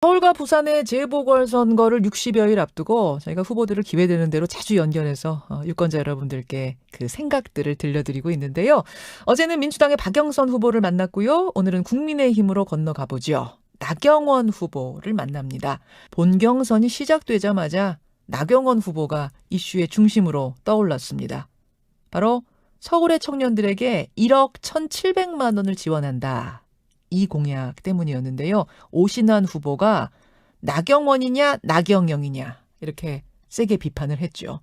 서울과 부산의 재보궐선거를 60여일 앞두고 저희가 후보들을 기회되는 대로 자주 연결해서 유권자 여러분들께 그 생각들을 들려드리고 있는데요. 어제는 민주당의 박영선 후보를 만났고요. 오늘은 국민의힘으로 건너가 보죠. 나경원 후보를 만납니다. 본경선이 시작되자마자 나경원 후보가 이슈의 중심으로 떠올랐습니다. 바로 서울의 청년들에게 1억 1,700만 원을 지원한다. 이 공약 때문이었는데요. 오신환 후보가 나경원이냐 나경영이냐 이렇게 세게 비판을 했죠.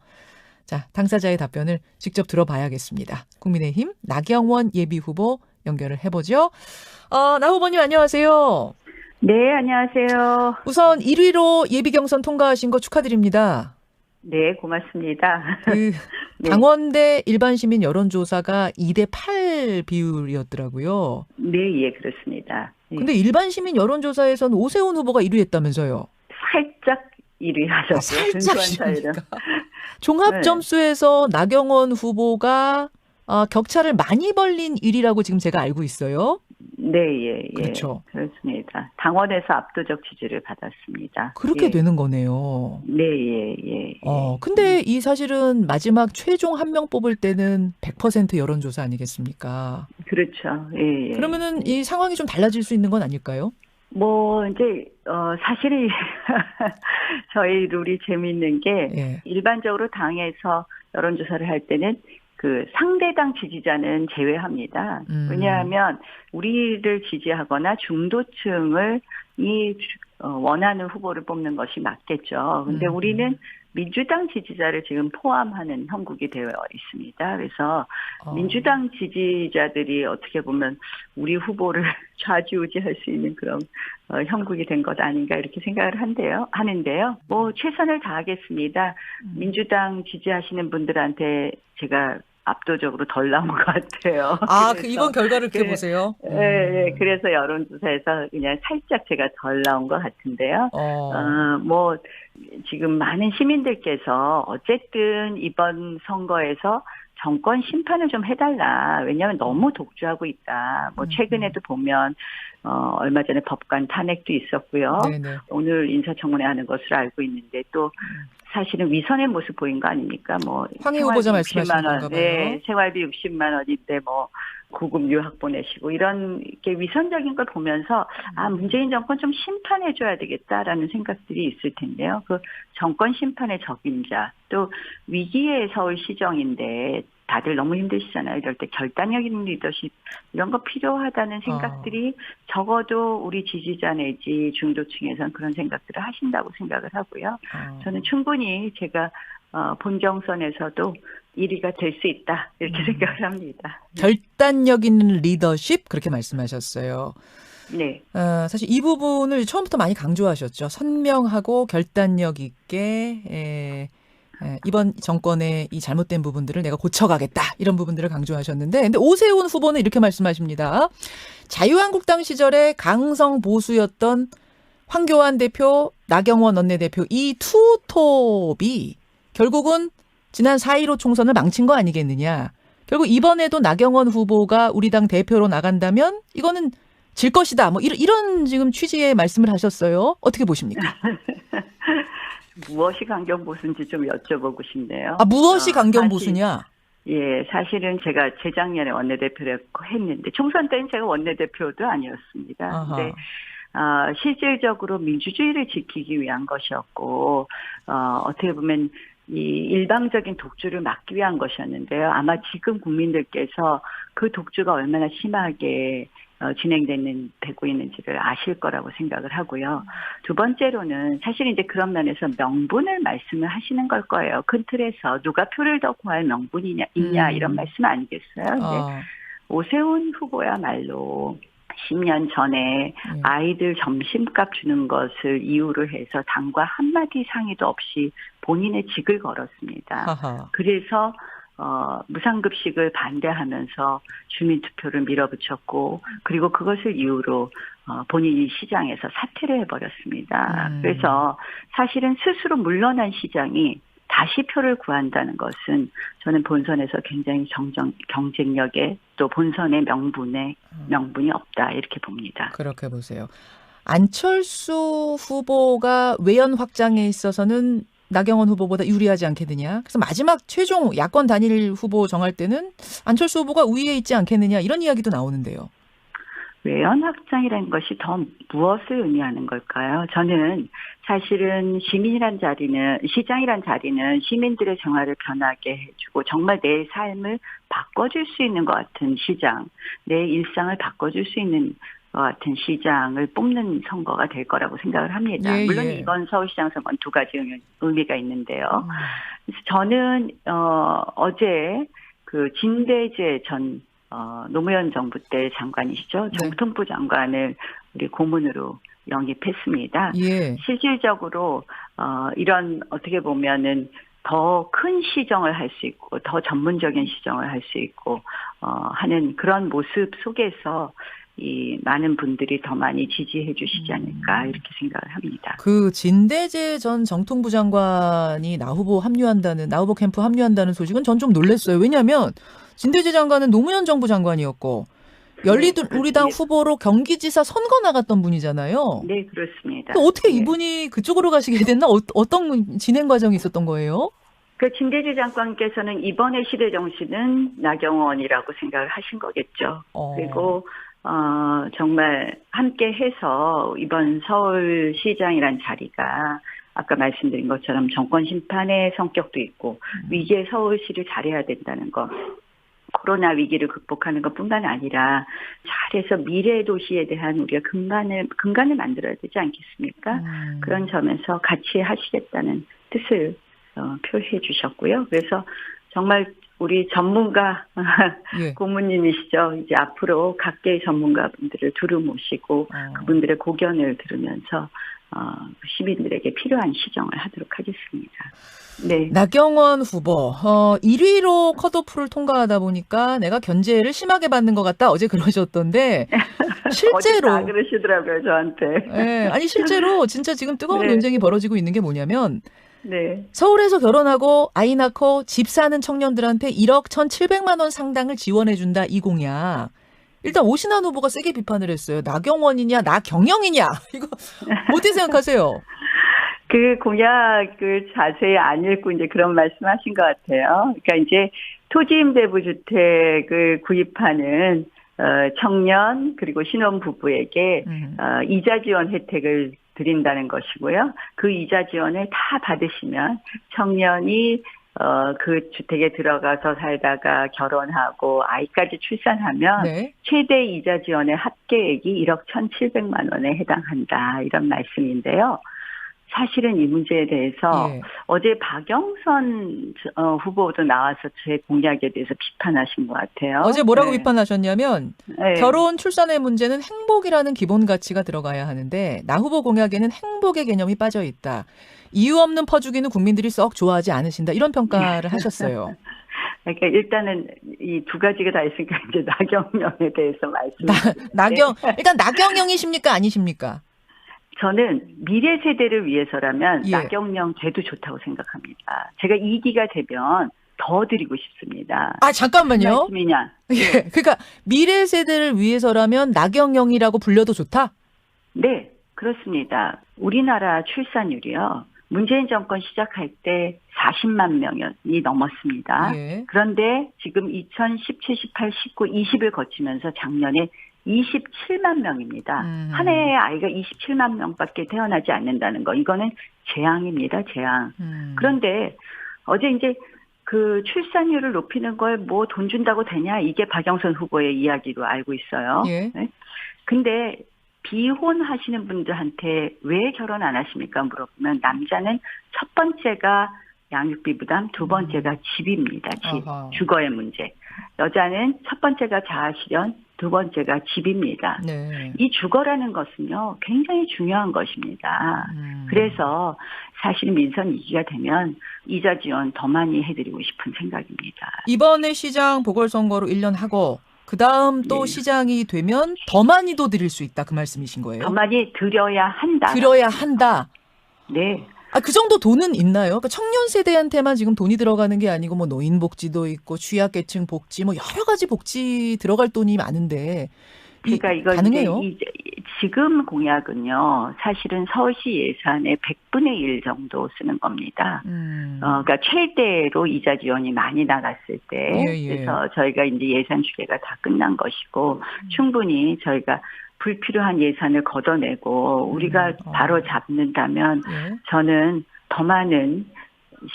자, 당사자의 답변을 직접 들어봐야겠습니다. 국민의힘 나경원 예비후보 연결을 해보죠. 나 후보님 안녕하세요. 네, 안녕하세요. 우선 1위로 예비경선 통과하신 거 축하드립니다. 네, 고맙습니다. 네. 당원대 일반시민 여론조사가 2대8 비율이었더라고요. 네, 예, 그렇습니다. 네. 근데 일반시민 여론조사에서는 오세훈 후보가 1위 했다면서요. 살짝 1위 하셨어요. 살짝입니까? 종합점수에서 나경원 후보가 격차를 많이 벌린 1위라고 지금 제가 알고 있어요. 네, 예, 예. 그렇죠. 그렇습니다. 당원에서 압도적 지지를 받았습니다. 그렇게 예. 되는 거네요. 네, 예, 예. 근데 이 사실은 마지막 최종 한 명 뽑을 때는 100% 여론조사 아니겠습니까? 그렇죠. 예, 예. 그러면은 이 상황이 좀 달라질 수 있는 건 아닐까요? 이제, 사실은, 저희 룰이 재미있는 게, 예. 일반적으로 당에서 여론조사를 할 때는 그 상대당 지지자는 제외합니다. 왜냐하면 우리를 지지하거나 중도층을 원하는 후보를 뽑는 것이 맞겠죠. 근데 우리는 민주당 지지자를 지금 포함하는 형국이 되어 있습니다. 그래서 민주당 지지자들이 어떻게 보면 우리 후보를 좌지우지할 수 있는 그런 형국이 된 것 아닌가 이렇게 생각을 하는데요. 최선을 다하겠습니다. 민주당 지지하시는 분들한테 제가 압도적으로 덜 나온 것 같아요. 이번 결과를 이렇게 보세요. 네, 그래서 여론조사에서 그냥 살짝 제가 덜 나온 것 같은데요. 지금 많은 시민들께서 어쨌든 이번 선거에서 정권 심판을 좀 해달라. 왜냐하면 너무 독주하고 있다. 최근에도 보면 얼마 전에 법관 탄핵도 있었고요. 네네. 오늘 인사청문회 하는 것으로 알고 있는데 또 사실은 위선의 모습 보인 거 아닙니까? 황희 후보자 말씀하시는 건가 봐요. 네, 생활비 60만 원인데 고급 유학 보내시고 이런 게 위선적인 걸 보면서 문재인 정권 좀 심판해줘야 되겠다라는 생각들이 있을 텐데요. 그 정권 심판의 적임자 또 위기의 서울시정인데 다들 너무 힘드시잖아요. 이럴 때 결단력 있는 리더십 이런 거 필요하다는 생각들이 적어도 우리 지지자 내지 중도층에서는 그런 생각들을 하신다고 생각을 하고요. 저는 충분히 제가 본경선에서도 1위가 될 수 있다 이렇게 생각을 합니다. 결단력 있는 리더십 그렇게 말씀하셨어요. 네. 사실 이 부분을 처음부터 많이 강조하셨죠. 선명하고 결단력 있게 이번 정권의 이 잘못된 부분들을 내가 고쳐가겠다 이런 부분들을 강조하셨는데 근데 오세훈 후보는 이렇게 말씀하십니다. 자유한국당 시절에 강성 보수였던 황교안 대표, 나경원 원내대표 이 투톱이 결국은 지난 4.15 총선을 망친 거 아니겠느냐. 결국 이번에도 나경원 후보가 우리 당 대표로 나간다면 이거는 질 것이다. 이런 지금 취지의 말씀을 하셨어요. 어떻게 보십니까? 무엇이 강경보수인지 좀 여쭤보고 싶네요. 무엇이 강경보수냐? 예, 사실은 제가 재작년에 원내대표를 했는데 총선 때는 제가 원내대표도 아니었습니다. 근데 실질적으로 민주주의를 지키기 위한 것이었고 어떻게 보면 이 일방적인 독주를 막기 위한 것이었는데요. 아마 지금 국민들께서 그 독주가 얼마나 심하게 되고 있는지를 아실 거라고 생각을 하고요. 두 번째로는 사실 이제 그런 면에서 명분을 말씀을 하시는 걸 거예요. 큰 틀에서 누가 표를 더 구할 명분이 있냐 이런 말씀 아니겠어요. 근데 오세훈 후보야말로 10년 전에 아이들 점심값 주는 것을 이유로 해서 당과 한마디 상의도 없이 본인의 직을 걸었습니다. 그래서 무상급식을 반대하면서 주민투표를 밀어붙였고 그리고 그것을 이유로 본인이 시장에서 사퇴를 해버렸습니다. 그래서 사실은 스스로 물러난 시장이 다시 표를 구한다는 것은 저는 본선에서 굉장히 경쟁력에 또 본선의 명분이 없다 이렇게 봅니다. 그렇게 보세요. 안철수 후보가 외연 확장에 있어서는 나경원 후보보다 유리하지 않겠느냐. 그래서 마지막 최종 야권 단일 후보 정할 때는 안철수 후보가 우위에 있지 않겠느냐 이런 이야기도 나오는데요. 외연 확장이라는 것이 더 무엇을 의미하는 걸까요? 저는 사실은 시민이란 자리는, 시장이란 자리는 시민들의 생활을 변하게 해주고 정말 내 삶을 바꿔줄 수 있는 것 같은 시장, 내 일상을 바꿔줄 수 있는 것 같은 시장을 뽑는 선거가 될 거라고 생각을 합니다. 예, 물론 예. 이번 서울시장 선거는 두 가지 의미가 있는데요. 그래서 저는 어제 그 진대재 전 노무현 정부 때 장관이시죠. 네. 정통부 장관을 우리 고문으로 영입했습니다. 예. 실질적으로 이런 어떻게 보면은 더 큰 시정을 할 수 있고 더 전문적인 시정을 할 수 있고 하는 그런 모습 속에서 이 많은 분들이 더 많이 지지해 주시지 않을까 이렇게 생각을 합니다. 그 진대재 전 정통부 장관이 나 후보 캠프 합류한다는 소식은 전 좀 놀랐어요. 왜냐하면 진대재 장관은 노무현 정부 장관이었고 열린우리당 후보로 경기지사 선거 나갔던 분이잖아요. 네, 그렇습니다. 어떻게 네. 이분이 그쪽으로 가시게 됐나? 어떤 진행 과정이 있었던 거예요? 그 진대재 장관께서는 이번의 시대 정신은 나경원이라고 생각을 하신 거겠죠. 그리고 정말 함께 해서 이번 서울시장이란 자리가 아까 말씀드린 것처럼 정권 심판의 성격도 있고 위기의 서울시를 잘해야 된다는 것. 코로나 위기를 극복하는 것뿐만 아니라 잘해서 미래 도시에 대한 우리가 근간을 만들어야 되지 않겠습니까? 그런 점에서 같이 하시겠다는 뜻을 표해 주셨고요. 그래서 정말 우리 전문가 예. 고문님이시죠. 이제 앞으로 각계의 전문가분들을 두루 모시고 그분들의 고견을 들으면서 시민들에게 필요한 시정을 하도록 하겠습니다. 네. 나경원 후보 1위로 컷오프를 통과하다 보니까 내가 견제를 심하게 받는 것 같다. 어제 그러셨던데 실제로 어제 다 그러시더라고요, 저한테. 네, 아니 실제로 진짜 지금 뜨거운 네. 논쟁이 벌어지고 있는 게 뭐냐면 네. 서울에서 결혼하고 아이 낳고 집 사는 청년들한테 1억 1,700만 원 상당을 지원해준다 이 공약. 일단 오신환 후보가 세게 비판을 했어요. 나경원이냐 나경영이냐 이거 어떻게 생각하세요? 그 공약을 자세히 안 읽고 이제 그런 말씀하신 것 같아요. 그러니까 이제 토지임대부 주택을 구입하는 청년 그리고 신혼부부에게 이자 지원 혜택을 드린다는 것이고요. 그 이자 지원을 다 받으시면 청년이 그 주택에 들어가서 살다가 결혼하고 아이까지 출산하면 네. 최대 이자 지원의 합계액이 1억 1,700만 원에 해당한다. 이런 말씀인데요. 사실은 이 문제에 대해서 예. 어제 박영선 후보도 나와서 제 공약에 대해서 비판하신 것 같아요. 어제 뭐라고 네. 비판하셨냐면 네. 결혼 출산의 문제는 행복이라는 기본 가치가 들어가야 하는데 나 후보 공약에는 행복의 개념이 빠져 있다. 이유 없는 퍼주기는 국민들이 썩 좋아하지 않으신다. 이런 평가를 하셨어요. 그러니까 일단은 이 두 가지가 다 있으니까 이제 나경영에 대해서 일단 나경영이십니까 아니십니까? 저는 미래 세대를 위해서라면 예. 나경영 돼도 좋다고 생각합니다. 제가 2기가 되면 더 드리고 싶습니다. 아 잠깐만요. 무슨 말씀이냐? 예. 그러니까 미래 세대를 위해서라면 나경영이라고 불려도 좋다? 네, 그렇습니다. 우리나라 출산율이요. 문재인 정권 시작할 때 40만 명이 넘었습니다. 예. 그런데 지금 2017, 18, 19, 20을 거치면서 작년에 27만 명입니다. 한 해에 아이가 27만 명밖에 태어나지 않는다는 거. 이거는 재앙입니다, 재앙. 그런데 어제 이제 그 출산율을 높이는 걸 뭐 돈 준다고 되냐? 이게 박영선 후보의 이야기로 알고 있어요. 예. 네? 근데 비혼하시는 분들한테 왜 결혼 안 하십니까? 물어보면 남자는 첫 번째가 양육비 부담, 두 번째가 집입니다. 집, 아하. 주거의 문제. 여자는 첫 번째가 자아실현, 두 번째가 집입니다. 네. 이 주거라는 것은요, 굉장히 중요한 것입니다. 그래서 사실 민선 2기가 되면 이자 지원 더 많이 해드리고 싶은 생각입니다. 이번에 시장 보궐선거로 1년 하고 그다음 또 네. 시장이 되면 더 많이도 드릴 수 있다 그 말씀이신 거예요? 더 많이 드려야 한다. 들어야 한다. 네. 아, 그 정도 돈은 있나요? 그러니까 청년 세대한테만 지금 돈이 들어가는 게 아니고 뭐 노인 복지도 있고 취약계층 복지 뭐 여러 가지 복지 들어갈 돈이 많은데 그러니까 이거 가능해요? 지금 공약은요, 사실은 서울시 예산의 100분의 1 정도 쓰는 겁니다. 그러니까 최대로 이자 지원이 많이 나갔을 때, 예, 예. 그래서 저희가 이제 예산 추계가 다 끝난 것이고, 충분히 저희가 불필요한 예산을 걷어내고 우리가 바로 잡는다면 예. 저는 더 많은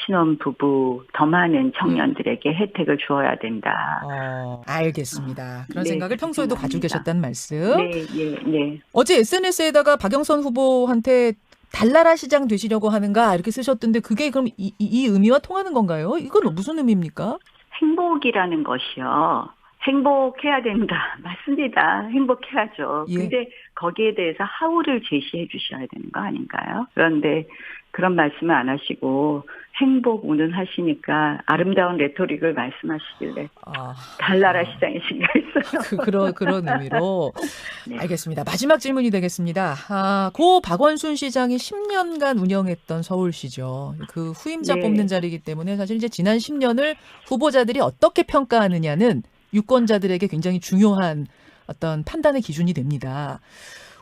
신혼부부, 더 많은 청년들에게 혜택을 주어야 된다. 알겠습니다. 그런 네, 생각을 평소에도 가지고 합니다. 계셨다는 말씀. 네. 어제 SNS에다가 박영선 후보한테 달나라 시장 되시려고 하는가 이렇게 쓰셨던데 그게 그럼 이 의미와 통하는 건가요? 이건 무슨 의미입니까? 행복이라는 것이요. 행복해야 된다. 맞습니다. 행복해야죠. 예. 근데 거기에 대해서 하우를 제시해 주셔야 되는 거 아닌가요? 그런데 그런 말씀을 안 하시고 행복 운운하시니까 아름다운 레토릭을 말씀하시길래 달나라 시장이신가 했어요. 그런 의미로. 네. 알겠습니다. 마지막 질문이 되겠습니다. 고 박원순 시장이 10년간 운영했던 서울시죠. 그 후임자 네. 뽑는 자리이기 때문에 사실 이제 지난 10년을 후보자들이 어떻게 평가하느냐는 유권자들에게 굉장히 중요한 어떤 판단의 기준이 됩니다.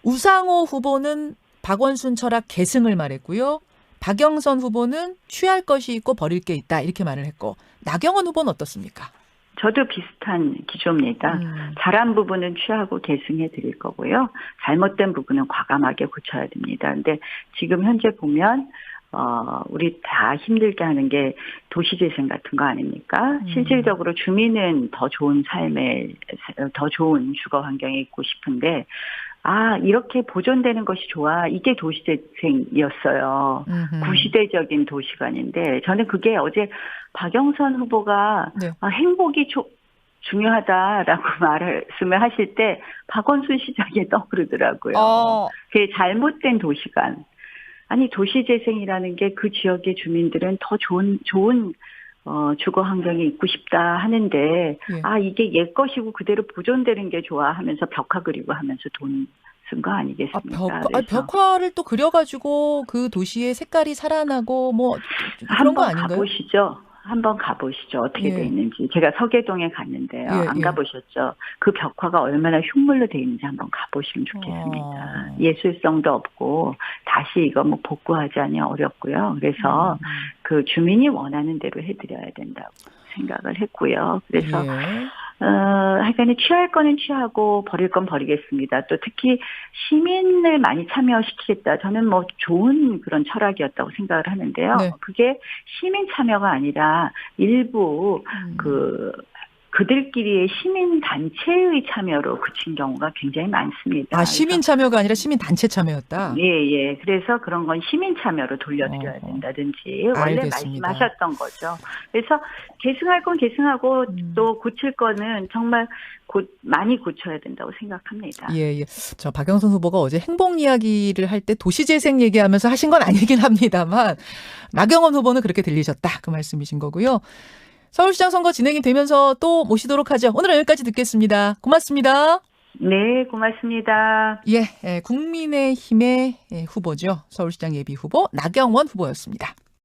우상호 후보는 박원순 철학 계승을 말했고요. 박영선 후보는 취할 것이 있고 버릴 게 있다 이렇게 말을 했고 나경원 후보는 어떻습니까? 저도 비슷한 기조입니다. 잘한 부분은 취하고 계승해 드릴 거고요. 잘못된 부분은 과감하게 고쳐야 됩니다. 근데 지금 현재 보면 우리 다 힘들게 하는 게 도시재생 같은 거 아닙니까? 실질적으로 주민은 더 좋은 더 좋은 주거 환경에 있고 싶은데, 이렇게 보존되는 것이 좋아. 이게 도시재생이었어요. 구시대적인 도시관인데, 저는 그게 어제 박영선 후보가 네. 행복이 중요하다라고 말씀을 하실 때, 박원순 시장이 떠오르더라고요. 그게 잘못된 도시관. 아니 도시재생이라는 게 그 지역의 주민들은 더 좋은 주거 환경에 있고 싶다 하는데 이게 옛 것이고 그대로 보존되는 게 좋아 하면서 벽화 그리고 하면서 돈 쓴 거 아니겠습니까? 벽화를 또 그려가지고 그 도시의 색깔이 살아나고 뭐 그런 거 아닌가요? 한번 가보시죠. 어떻게 돼 있는지. 제가 서계동에 갔는데요. 안 가보셨죠? 그 벽화가 얼마나 흉물로 돼 있는지 한번 가보시면 좋겠습니다. 예술성도 없고 다시 이거 뭐 복구하자니 어렵고요. 그래서 그 주민이 원하는 대로 해드려야 된다고 생각을 했고요. 그래서 하여간에 취할 거는 취하고 버릴 건 버리겠습니다. 또 특히 시민을 많이 참여시키겠다. 저는 뭐 좋은 그런 철학이었다고 생각을 하는데요. 네. 그게 시민 참여가 아니라 일부 그들끼리의 시민 단체의 참여로 그친 경우가 굉장히 많습니다. 시민 참여가 아니라 시민 단체 참여였다. 예. 그래서 그런 건 시민 참여로 돌려드려야 된다든지 원래 알겠습니다. 말씀하셨던 거죠. 그래서 계승할 건 계승하고 또 고칠 거는 정말 많이 고쳐야 된다고 생각합니다. 예. 저 박영선 후보가 어제 행복 이야기를 할 때 도시재생 얘기하면서 하신 건 아니긴 합니다만 나경원 후보는 그렇게 들리셨다. 그 말씀이신 거고요. 서울시장 선거 진행이 되면서 또 모시도록 하죠. 오늘은 여기까지 듣겠습니다. 고맙습니다. 네, 고맙습니다. 국민의힘의 후보죠. 서울시장 예비 후보 나경원 후보였습니다.